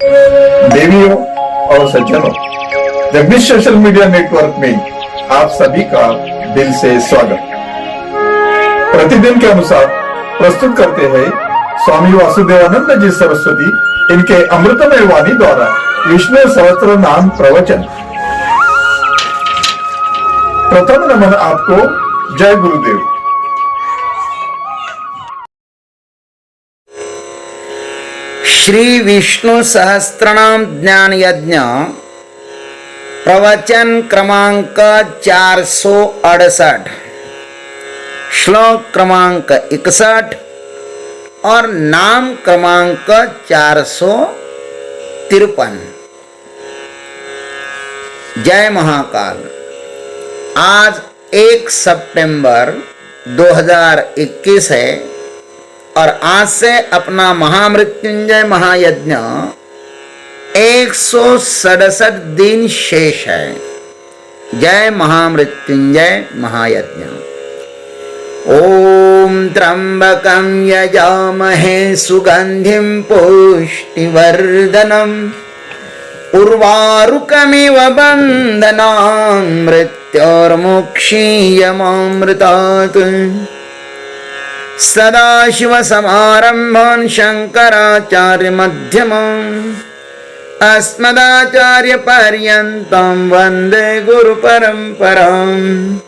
देवियों और सज्जनों, जगदीश सोशल मीडिया नेटवर्क में आप सभी का दिल से स्वागत। प्रतिदिन के अनुसार प्रस्तुत करते हैं स्वामी वासुदेवानंद जी सरस्वती इनके अमृतमय वाणी द्वारा विष्णु सहस्त्र नाम प्रवचन। प्रथम नमन आपको। जय गुरुदेव। श्री विष्णु सहस्त्रनाम ज्ञान यज्ञ प्रवचन क्रमांक 468, श्लोक क्रमांक 61 और नाम क्रमांक 453। जय महाकाल। आज 1 सितंबर 2021 है और आज से अपना महामृत्युंजय महायज्ञ 167 दिन शेष है। जय महामृत्युंजय महायज्ञ। ओम त्र्यंबकं यजामहे सुगंधिं पुष्टिवर्धनम् उर्वारुकमिव बन्धनान् मृत्योर्मुक्षीयमामृतात्। सदाशिवसमारम्भान् शङ्कराचार्यमध्यमान् अस्मदाचार्यपर्यन्तं वन्दे गुरुपरम्पराम्।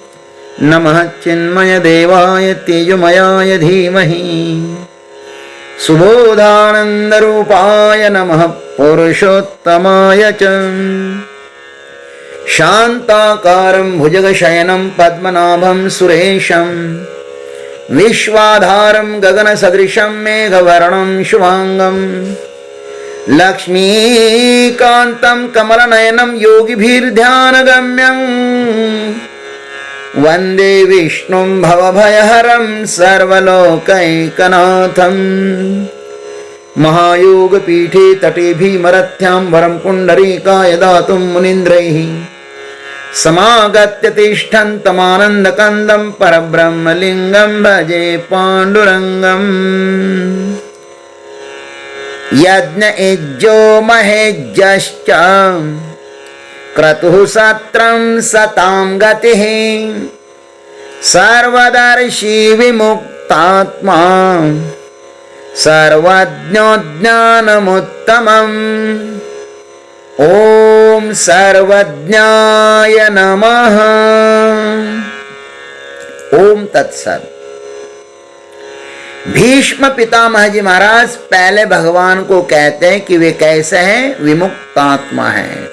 नमः चिन्मयदेवाय तेजोमयाय धीमहि सुबोधानन्दरूपाय नमः पुरुषोत्तमाय च। शान्ताकारं भुजगशयनं पद्मनाभं सुरेशं विश्वाधारं गगनसदृशं मेघवर्णं शुभांगं लक्ष्मीकान्तं कमलनयनं योगिभिर्ध्यानगम्यं वन्दे विष्णुं भवभयहरं सर्वलोकैकनाथं। महायोगपीठे तटे भीमरथ्यां वरं पुण्डरीकाय दातुं मुनीन्द्रैः समागत्य तिष्ठन्तमानन्दकन्दं परब्रह्मलिङ्गं भजे पाण्डुरङ्गम्। यज्ञयज्ञो महेज्ञश्च क्रतुः सत्रं सतां गतिः सर्वदर्शी विमुक्तात्मा सर्वज्ञो ज्ञानमुत्तमम्। ओम सर्वज्ञाय नमः। ओम तत्सत। भीष्म पितामह जी महाराज पहले भगवान को कहते हैं कि वे कैसे हैं, विमुक्तात्मा हैं।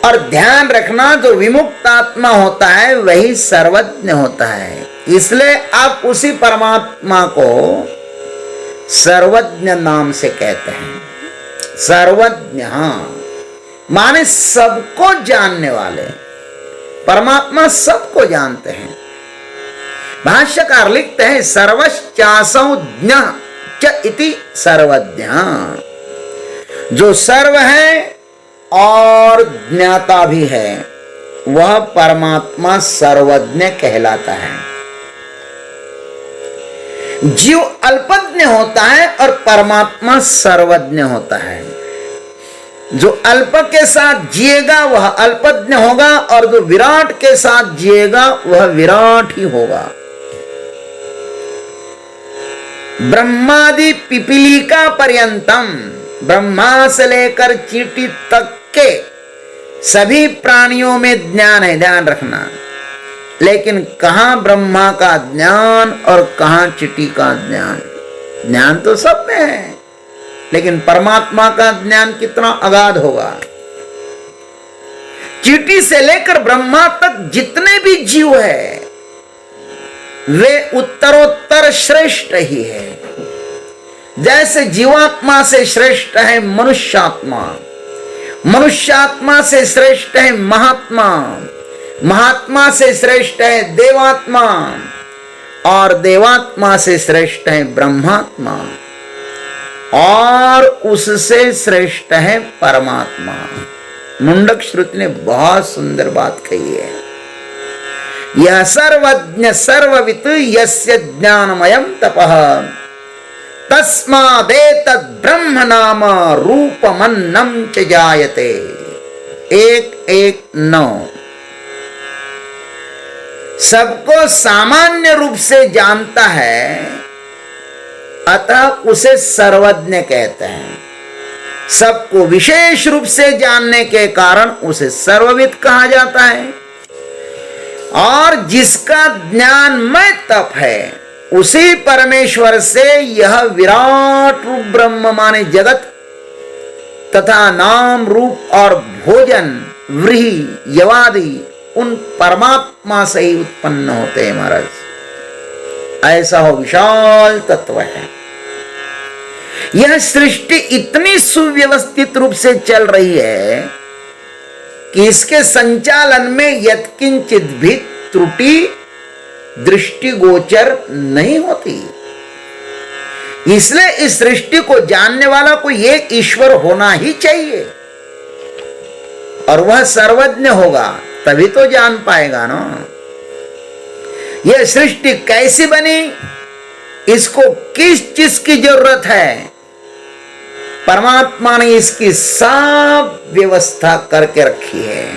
और ध्यान रखना, जो विमुक्तात्मा होता है वही सर्वज्ञ होता है। इसलिए आप उसी परमात्मा को सर्वज्ञ नाम से कहते हैं। सर्वज्ञ माने सबको जानने वाले। परमात्मा सबको जानते हैं। भाष्यकार लिखते हैं सर्वश्चासौ ज्ञ च इति सर्वज्ञ। जो सर्व है और ज्ञाता भी है वह परमात्मा सर्वज्ञ कहलाता है। जीव अल्पज्ञ होता है और परमात्मा सर्वज्ञ होता है। जो अल्प के साथ जिएगा वह अल्पज्ञ होगा और जो विराट के साथ जिएगा वह विराट ही होगा। ब्रह्मादि पिपीलिका पर्यंतम, ब्रह्मा से लेकर चींटी तक के सभी प्राणियों में ज्ञान है, ध्यान रखना। लेकिन कहां ब्रह्मा का ज्ञान और कहां चींटी का ज्ञान? ज्ञान तो सब में है, लेकिन परमात्मा का ज्ञान कितना अगाध होगा। चींटी से लेकर ब्रह्मा तक जितने भी जीव है वे उत्तरोत्तर श्रेष्ठ ही है। जैसे जीवात्मा से श्रेष्ठ है मनुष्यात्मा, मनुष्यात्मा से श्रेष्ठ है महात्मा, महात्मा से श्रेष्ठ है देवात्मा और देवात्मा से श्रेष्ठ है ब्रह्मात्मा और उससे श्रेष्ठ है परमात्मा। मुंडक श्रुति ने बहुत सुंदर बात कही है। यह सर्वज्ञ सर्ववित् यस्य ज्ञानमयं तपः तस्मादेतद् ब्रह्म नाम रूपमन्नं च जायते। 1:1:9। सबको सामान्य रूप से जानता है, अतः उसे सर्वज्ञ कहते हैं। सबको विशेष रूप से जानने के कारण उसे सर्वविद कहा जाता है। और जिसका ज्ञानमय तप है, उसी परमेश्वर से यह विराट रूप ब्रह्म माने जगत तथा नाम रूप और भोजन व्रीहि यवादि उन परमात्मा से ही उत्पन्न होते हैं महाराज। ऐसा हो विशाल तत्व है। यह सृष्टि इतनी सुव्यवस्थित रूप से चल रही है कि इसके संचालन में यत्किंचित भी त्रुटि दृष्टिगोचर नहीं होती। इसलिए इस सृष्टि को जानने वाला कोई एक ईश्वर होना ही चाहिए, और वह सर्वज्ञ होगा तभी तो जान पाएगा ना। यह सृष्टि कैसी बनी, इसको किस चीज की जरूरत है, परमात्मा ने इसकी सब व्यवस्था करके रखी है।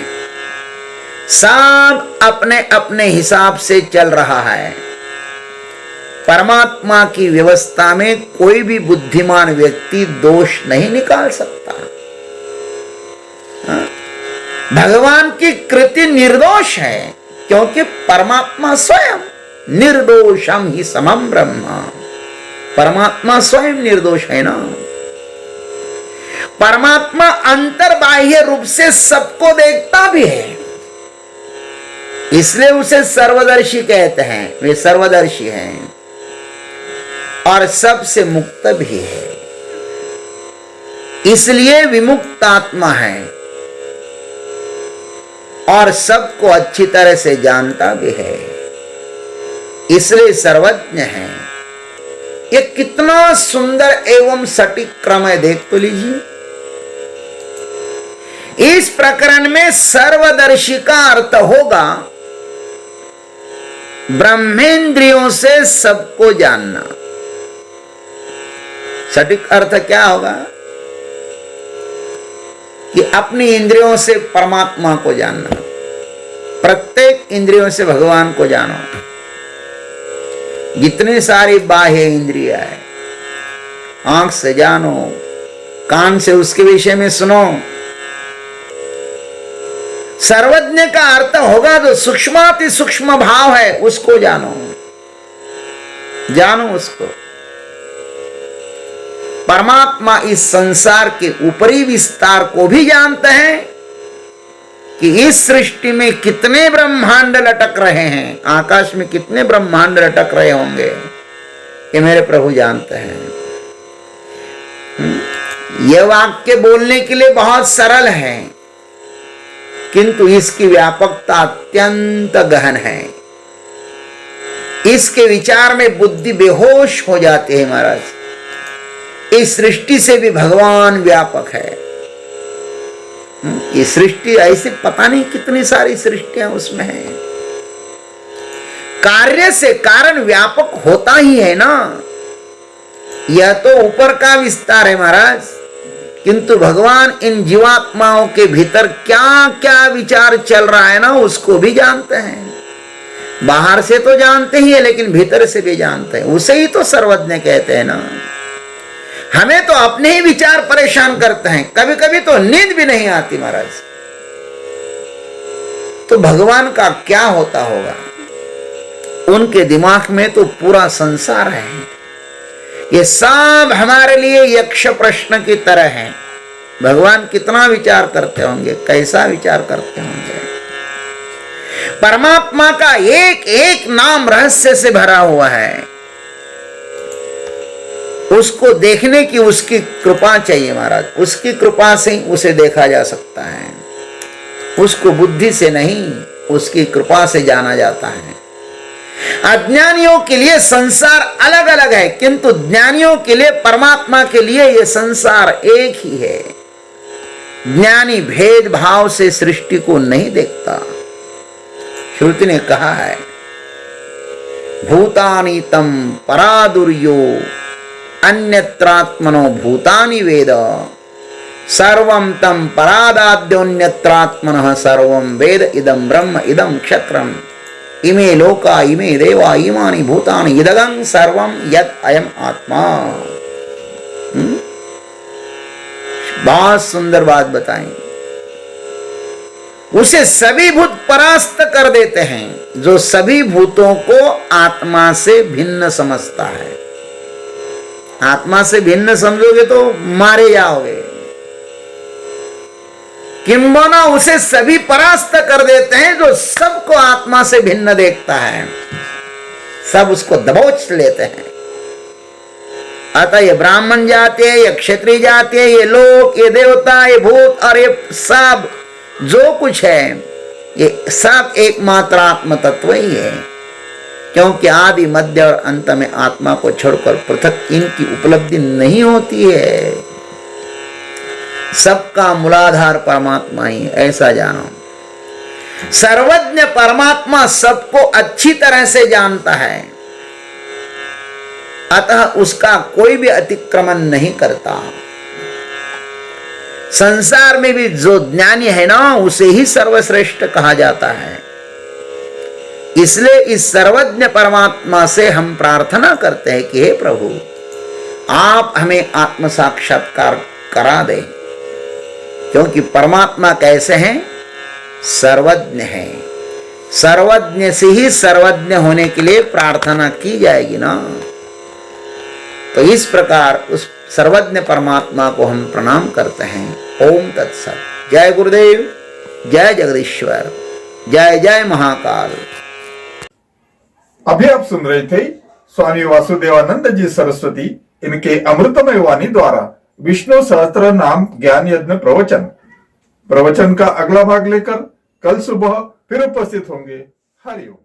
सब अपने अपने हिसाब से चल रहा है। परमात्मा की व्यवस्था में कोई भी बुद्धिमान व्यक्ति दोष नहीं निकाल सकता। भगवान की कृति निर्दोष है, क्योंकि परमात्मा स्वयं निर्दोषम ही समम ब्रह्म। परमात्मा स्वयं निर्दोष है ना। परमात्मा अंतर्बाह्य रूप से सबको देखता भी है, इसलिए उसे सर्वदर्शी कहते हैं। वे सर्वदर्शी हैं और सबसे मुक्त भी है, इसलिए विमुक्त आत्मा है और सबको अच्छी तरह से जानता भी है, इसलिए सर्वज्ञ है। ये कितना सुंदर एवं सटीक क्रम है, देख तो लीजिए। इस प्रकरण में सर्वदर्शी का अर्थ होगा ब्रह्मेंद्रियों से सबको जानना। सटीक अर्थ क्या होगा कि अपनी इंद्रियों से परमात्मा को जानना, प्रत्येक इंद्रियों से भगवान को जानो। जितनी सारी बाह्य इंद्रियां है, आंख से जानो, कान से उसके विषय में सुनो। सर्वज्ञ का अर्थ होगा जो सूक्ष्माति सूक्ष्म भाव है उसको जानो, जानो उसको। परमात्मा इस संसार के ऊपरी विस्तार को भी जानते हैं कि इस सृष्टि में कितने ब्रह्मांड लटक रहे हैं, आकाश में कितने ब्रह्मांड लटक रहे होंगे, ये मेरे प्रभु जानते हैं। यह वाक्य बोलने के लिए बहुत सरल है, किंतु इसकी व्यापकता अत्यंत गहन है। इसके विचार में बुद्धि बेहोश हो जाती है महाराज। इस सृष्टि से भी भगवान व्यापक है। ये सृष्टि ऐसे पता नहीं कितनी सारी सृष्टियां उसमें है। कार्य से कारण व्यापक होता ही है ना। यह तो ऊपर का विस्तार है महाराज, किंतु भगवान इन जीवात्माओं के भीतर क्या क्या विचार चल रहा है ना, उसको भी जानते हैं। बाहर से तो जानते ही है, लेकिन भीतर से भी जानते हैं। उसे ही तो सर्वज्ञ कहते हैं ना। हमें तो अपने ही विचार परेशान करते हैं, कभी कभी तो नींद भी नहीं आती महाराज। तो भगवान का क्या होता होगा? उनके दिमाग में तो पूरा संसार है। ये सब हमारे लिए यक्ष प्रश्न की तरह है। भगवान कितना विचार करते होंगे, कैसा विचार करते होंगे। परमात्मा का एक एक नाम रहस्य से भरा हुआ है। उसको देखने की उसकी कृपा चाहिए महाराज। उसकी कृपा से उसे देखा जा सकता है। उसको बुद्धि से नहीं, उसकी कृपा से जाना जाता है। अज्ञानियों के लिए संसार अलग अलग है, किंतु ज्ञानियों के लिए, परमात्मा के लिए यह संसार एक ही है। ज्ञानी भेदभाव से सृष्टि को नहीं देखता। श्रुति ने कहा है, भूतानि तम परादुर्यो अन्यत्रात्मनो भूतानि वेद सर्वं तम परादाद्योन्यत्रात्मनः सर्वं वेद इदं ब्रह्म इदं क्षत्रम् इमे लोका इमे देवा इमानि भूतानि इदगं सर्वं यत् अयम आत्मा। बहुत सुंदर बात बताई। उसे सभी भूत परास्त कर देते हैं जो सभी भूतों को आत्मा से भिन्न समझता है। आत्मा से भिन्न समझोगे तो मारे जाओगे। किंबोना उसे सभी परास्त कर देते हैं जो सबको आत्मा से भिन्न देखता है, सब उसको दबोच लेते हैं। अतः ये ब्राह्मण जाति है, ये क्षत्रिय जाति है, ये लोक, ये देवता, ये भूत और ये सब जो कुछ है, ये सब एकमात्र आत्म तत्व ही है। क्योंकि आदि मध्य और अंत में आत्मा को छोड़कर पृथक इनकी उपलब्धि नहीं होती है। सबका मूलाधार परमात्मा ही, ऐसा जानो। सर्वज्ञ परमात्मा सबको अच्छी तरह से जानता है, अतः उसका कोई भी अतिक्रमण नहीं करता। संसार में भी जो ज्ञानी है ना, उसे ही सर्वश्रेष्ठ कहा जाता है। इसलिए इस सर्वज्ञ परमात्मा से हम प्रार्थना करते हैं कि हे प्रभु, आप हमें आत्म साक्षात्कार करा दे। क्योंकि परमात्मा कैसे हैं? सर्वज्ञ हैं। सर्वज्ञ से ही सर्वज्ञ होने के लिए प्रार्थना की जाएगी ना। तो इस प्रकार उस सर्वज्ञ परमात्मा को हम प्रणाम करते हैं। ओम तत्सत। जय गुरुदेव, जय जगदीश्वर, जय जय महाकाल। अभी आप सुन रहे थे स्वामी वासुदेवानंद जी सरस्वती इनके अमृतमय वाणी द्वारा विष्णु सहस्त्र नाम ज्ञान यज्ञ प्रवचन का अगला भाग लेकर कल सुबह फिर उपस्थित होंगे। हरिओम।